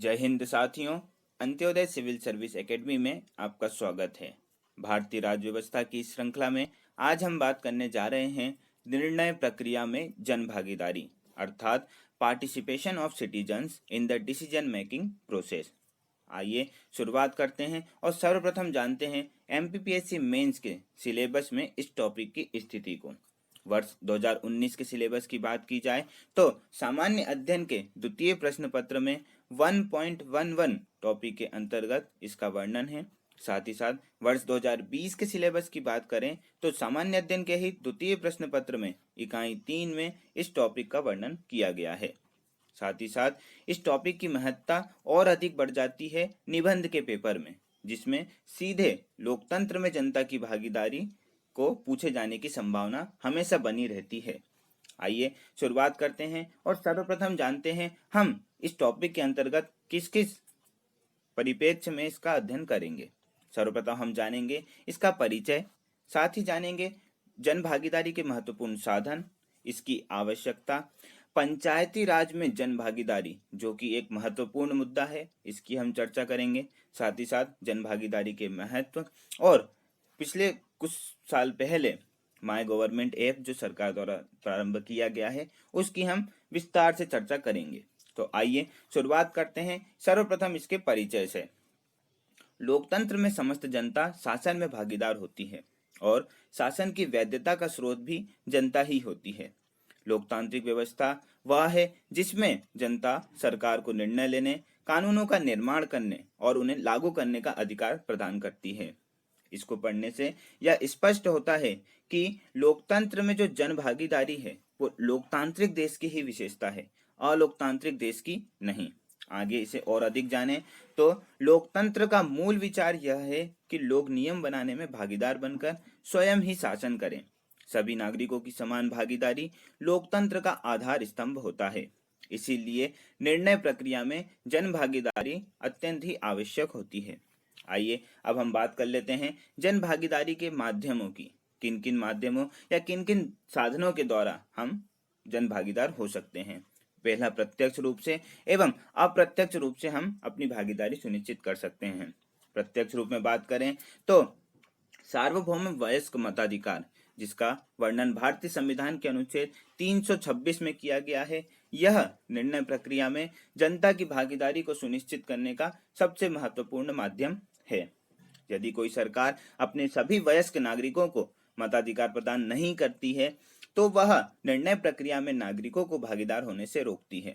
जय हिंद साथियों। Antyodaya civil service academy में आपका स्वागत है। भारतीय राज्य व्यवस्था की इस श्रृंखला में आज हम बात करने जा रहे हैं निर्णय प्रक्रिया में जन भागीदारी अर्थात participation of citizens in the decision making process. आइए शुरुआत करते हैं और सर्वप्रथम जानते हैं एमपीपीएससी मेंस के सिलेबस में इस टॉपिक की स्थिति को। वर्ष 2019 के सिलेबस की बात की जाए तो सामान्य अध्ययन के द्वितीय प्रश्न पत्र में 1.11 टॉपिक के अंतर्गत इसका वर्णन है। साथ ही साथ वर्ष 2020 के सिलेबस की बात करें तो सामान्य अध्ययन के ही द्वितीय प्रश्न पत्र में इकाई 3 में इस टॉपिक का वर्णन किया गया है। साथ ही साथ इस टॉपिक की महत्ता और अधिक बढ़ जाती है निबंध के पेपर में, जिसमें सीधे लोकतंत्र में जनता की भागीदारी को पूछे जाने की संभावना हमेशा बनी रहती है। आइए शुरुआत करते हैं और सर्वप्रथम जानते हैं हम इस टॉपिक के अंतर्गत किस किस परिप्रेक्ष्य में इसका अध्ययन करेंगे। सर्वप्रथम हम जानेंगे इसका परिचय, साथ ही जानेंगे जन भागीदारी के महत्वपूर्ण साधन, इसकी आवश्यकता, पंचायती राज में जन भागीदारी जो कि एक महत्वपूर्ण मुद्दा है, इसकी हम चर्चा करेंगे। साथ ही साथ जन भागीदारी के महत्व और पिछले कुछ साल पहले माय गवर्नमेंट ऐप जो सरकार द्वारा प्रारंभ किया गया है उसकी हम विस्तार से चर्चा करेंगे। तो आइए शुरुआत करते हैं सर्वप्रथम इसके परिचय से। लोकतंत्र में समस्त जनता शासन में भागीदार होती है और शासन की वैधता का स्रोत भी जनता ही होती है। लोकतांत्रिक व्यवस्था वह है जिसमें जनता सरकार को निर्णय लेने, कानूनों का निर्माण करने और उन्हें लागू करने का अधिकार प्रदान करती है। इसको पढ़ने से यह स्पष्ट होता है कि लोकतंत्र में जो जन भागीदारी है वो लोकतांत्रिक देश की ही विशेषता है, अलोकतांत्रिक देश की नहीं। आगे इसे और अधिक जाने तो लोकतंत्र का मूल विचार यह है कि लोग नियम बनाने में भागीदार बनकर स्वयं ही शासन करें। सभी नागरिकों की समान भागीदारी लोकतंत्र का आधार स्तंभ होता है। इसीलिए निर्णय प्रक्रिया में जन भागीदारी अत्यंत ही आवश्यक होती है। आइए अब हम बात कर लेते हैं जन भागीदारी के माध्यमों की। किन किन माध्यमों या किन किन साधनों के द्वारा हम जन भागीदार हो सकते हैं। पहला, प्रत्यक्ष रूप से एवं अप्रत्यक्ष रूप से हम अपनी भागीदारी सुनिश्चित कर सकते हैं। प्रत्यक्ष रूप में बात करें तो सार्वभौम वयस्क मताधिकार, जिसका वर्णन भारतीय संविधान के अनुच्छेद 326 में किया गया है, यह निर्णय प्रक्रिया में जनता की भागीदारी को सुनिश्चित करने का सबसे महत्वपूर्ण माध्यम है। यदि कोई सरकार अपने सभी वयस्क नागरिकों को मताधिकार प्रदान नहीं करती है तो वह निर्णय प्रक्रिया में नागरिकों को भागीदार होने से रोकती है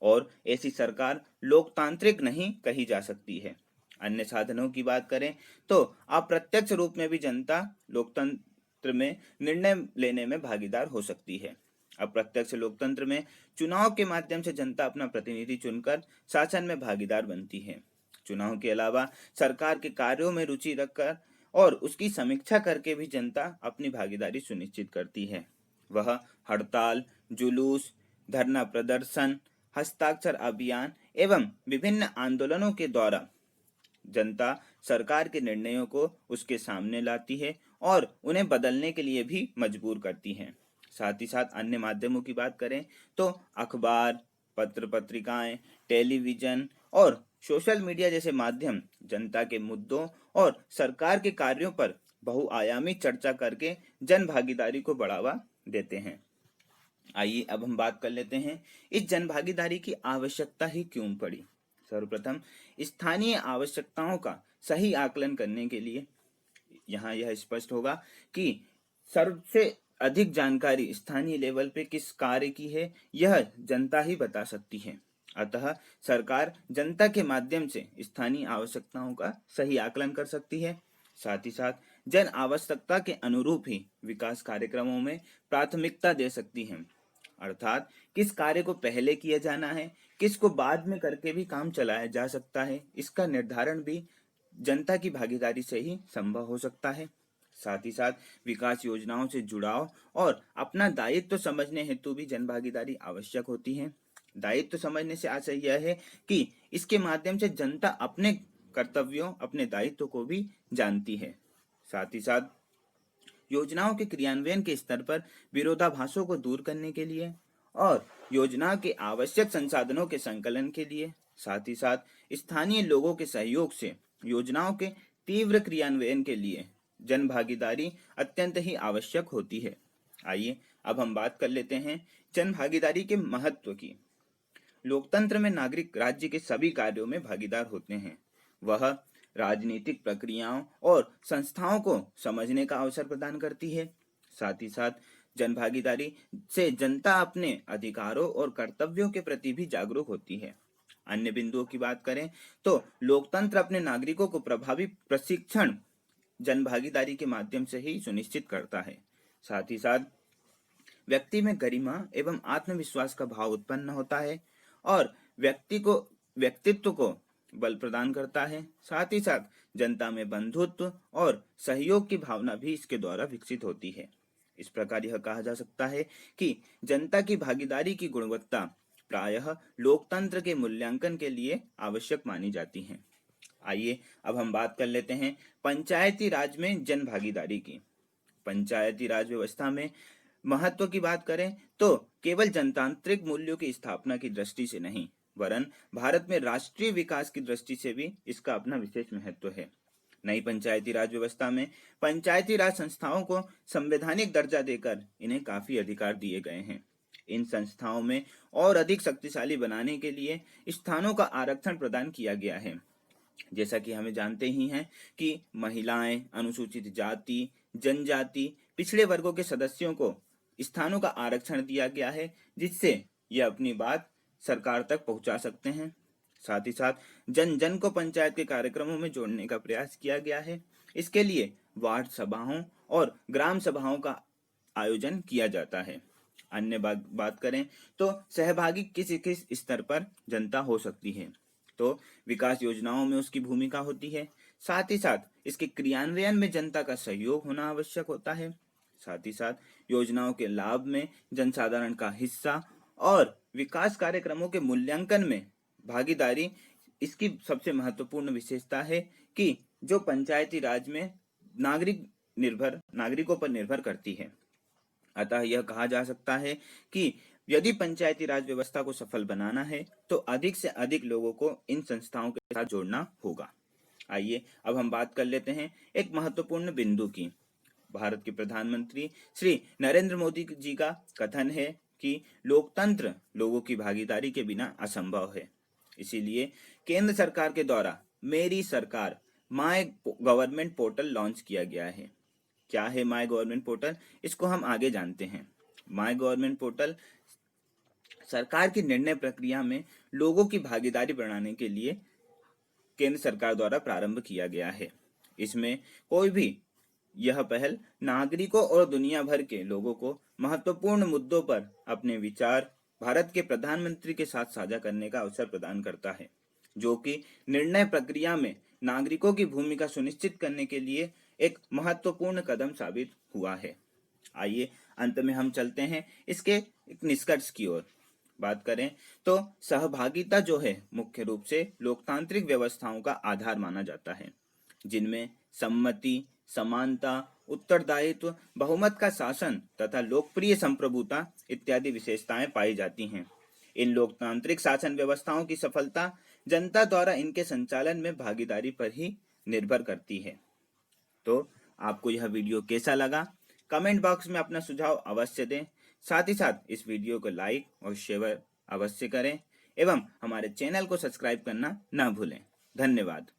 और ऐसी सरकार लोकतांत्रिक नहीं कही जा सकती है। अन्य साधनों की बात करें तो अप्रत्यक्ष रूप में भी जनता लोकतंत्र में निर्णय लेने में भागीदार हो सकती है। अप्रत्यक्ष लोकतंत्र में चुनाव के माध्यम से जनता अपना प्रतिनिधि चुनकर शासन में भागीदार बनती है। चुनाव के अलावा सरकार के कार्यों में रुचि रखकर और उसकी समीक्षा करके भी जनता अपनी भागीदारी सुनिश्चित करती है। वह हड़ताल, जुलूस, धरना प्रदर्शन, हस्ताक्षर अभियान एवं विभिन्न आंदोलनों के द्वारा जनता सरकार के निर्णयों को उसके सामने लाती है और उन्हें बदलने के लिए भी मजबूर करती है। साथ ही साथ अन्य माध्यमों की बात करें तो अखबार, पत्र पत्रिकाएं, टेलीविजन और सोशल मीडिया जैसे माध्यम जनता के मुद्दों और सरकार के कार्यों पर बहुआयामी चर्चा करके जन भागीदारी को बढ़ावा देते हैं। आइए अब हम बात कर लेते हैं इस जन भागीदारी की आवश्यकता ही क्यों पड़ी। सर्वप्रथम स्थानीय आवश्यकताओं का सही आकलन करने के लिए यहाँ यह स्पष्ट होगा कि सबसे अधिक जानकारी स्थानीय लेवल पे किस कार्य की है यह जनता ही बता सकती है। अतः सरकार जनता के माध्यम से स्थानीय आवश्यकताओं का सही आकलन कर सकती है। साथ ही साथ जन आवश्यकता के अनुरूप ही विकास कार्यक्रमों में प्राथमिकता दे सकती है, अर्थात किस कार्य को पहले किया जाना है, किसको बाद में करके भी काम चलाया जा सकता है, इसका निर्धारण भी जनता की भागीदारी से ही संभव हो सकता है। साथ ही साथ विकास योजनाओं से जुड़ाव और अपना दायित्व समझने हेतु भी जन भागीदारी आवश्यक होती है। दायित्व समझने से आशय यह है कि इसके माध्यम से जनता अपने कर्तव्यों, अपने दायित्व को भी जानती है। साथ ही साथ योजनाओं के क्रियान्वयन के स्तर पर विरोधाभासों को दूर करने के लिए और योजना के आवश्यक संसाधनों के संकलन के लिए साथ ही साथ स्थानीय लोगों के सहयोग से योजनाओं के तीव्र क्रियान्वयन के लिए जन भागीदारी अत्यंत ही आवश्यक होती है। आइए अब हम बात कर लेते हैं जन भागीदारी के महत्व की। लोकतंत्र में नागरिक राज्य के सभी कार्यों में भागीदार होते हैं। वह राजनीतिक प्रक्रियाओं और संस्थाओं को समझने का अवसर प्रदान करती है। साथ ही साथ जन भागीदारी से जनता अपने अधिकारों और कर्तव्यों के प्रति भी जागरूक होती है। अन्य बिंदुओं की बात करें तो लोकतंत्र अपने नागरिकों को प्रभावी प्रशिक्षण जन भागीदारी के माध्यम से ही सुनिश्चित करता है। साथ ही साथ व्यक्ति में गरिमा एवं आत्मविश्वास का भाव उत्पन्न होता है और व्यक्तित्व को बल प्रदान करता है। साथ ही साथ जनता में बंधुत्व और सहयोग की भावना भी इसके द्वारा विकसित होती है। इस प्रकार यह कहा जा सकता है कि जनता की भागीदारी की गुणवत्ता प्रायः लोकतंत्र के मूल्यांकन के लिए आवश्यक मानी जाती है। आइए अब हम बात कर लेते हैं पंचायती राज में जन भागीदारी की। पंचायती राज व्यवस्था में महत्व की बात करें तो केवल जनतांत्रिक मूल्यों की स्थापना की दृष्टि से नहीं, वरन भारत में राष्ट्रीय विकास की दृष्टि से भी इसका अपना विशेष महत्व है। नई पंचायती राज व्यवस्था में पंचायती राज संस्थाओं को संवैधानिक दर्जा देकर इन्हें काफी अधिकार दिए गए हैं। इन संस्थाओं में और अधिक शक्तिशाली बनाने के लिए स्थानों का आरक्षण प्रदान किया गया है। जैसा कि हमें जानते ही हैं कि महिलाएं, अनुसूचित जाति, जनजाति, पिछड़े वर्गों के सदस्यों को स्थानों का आरक्षण दिया गया है, जिससे यह अपनी बात सरकार तक पहुंचा सकते हैं। साथ ही साथ जन जन को पंचायत के कार्यक्रमों में जोड़ने का प्रयास किया गया है। इसके लिए वार्ड सभाओं और ग्राम सभाओं का आयोजन किया जाता है। अन्य बात करें तो सहभागी किस किस स्तर पर जनता हो सकती है, तो विकास योजनाओं में उसकी भूमिका होती है। साथ ही साथ इसके क्रियान्वयन में जनता का सहयोग होना आवश्यक होता है। साथ ही साथ योजनाओं के लाभ में जनसाधारण का हिस्सा और विकास कार्यक्रमों के मूल्यांकन में भागीदारी इसकी सबसे महत्वपूर्ण विशेषता है कि जो पंचायती राज में नागरिकों पर निर्भर करती है। अतः यह कहा जा सकता है कि यदि पंचायती राज व्यवस्था को सफल बनाना है तो अधिक से अधिक लोगों को इन संस्थाओं के साथ जोड़ना होगा। आइए अब हम बात कर लेते हैं एक महत्वपूर्ण बिंदु की। भारत के प्रधानमंत्री श्री नरेंद्र मोदी जी का कथन है कि लोकतंत्र लोगों की भागीदारी के बिना असंभव है। इसीलिए केंद्र सरकार के द्वारा मेरी सरकार माय गवर्नमेंट पोर्टल लॉन्च किया गया है। क्या है माय गवर्नमेंट पोर्टल, इसको हम आगे जानते हैं। माय गवर्नमेंट पोर्टल सरकार की निर्णय प्रक्रिया में लोगों की भागीदारी बढ़ाने के लिए केंद्र सरकार द्वारा प्रारंभ किया गया है। इसमें कोई भी यह पहल नागरिकों और दुनिया भर के लोगों को महत्वपूर्ण मुद्दों पर अपने विचार भारत के प्रधानमंत्री के साथ साझा करने का अवसर प्रदान करता है, जो कि निर्णय प्रक्रिया में नागरिकों की भूमिका सुनिश्चित करने के लिए एक महत्वपूर्ण कदम साबित हुआ है। आइए अंत में हम चलते हैं इसके एक निष्कर्ष की ओर। बात करें तो सहभागिता जो है मुख्य रूप से लोकतांत्रिक व्यवस्थाओं का आधार माना जाता है, जिनमें सम्मति, समानता, उत्तरदायित्व, बहुमत का शासन तथा लोकप्रिय संप्रभुता इत्यादि विशेषताएं पाई जाती हैं। इन लोकतांत्रिक शासन व्यवस्थाओं की सफलता जनता द्वारा इनके संचालन में भागीदारी पर ही निर्भर करती है। तो आपको यह वीडियो कैसा लगा, कमेंट बॉक्स में अपना सुझाव अवश्य दें। साथ ही साथ इस वीडियो को लाइक और शेयर अवश्य करें एवं हमारे चैनल को सब्सक्राइब करना ना भूलें। धन्यवाद।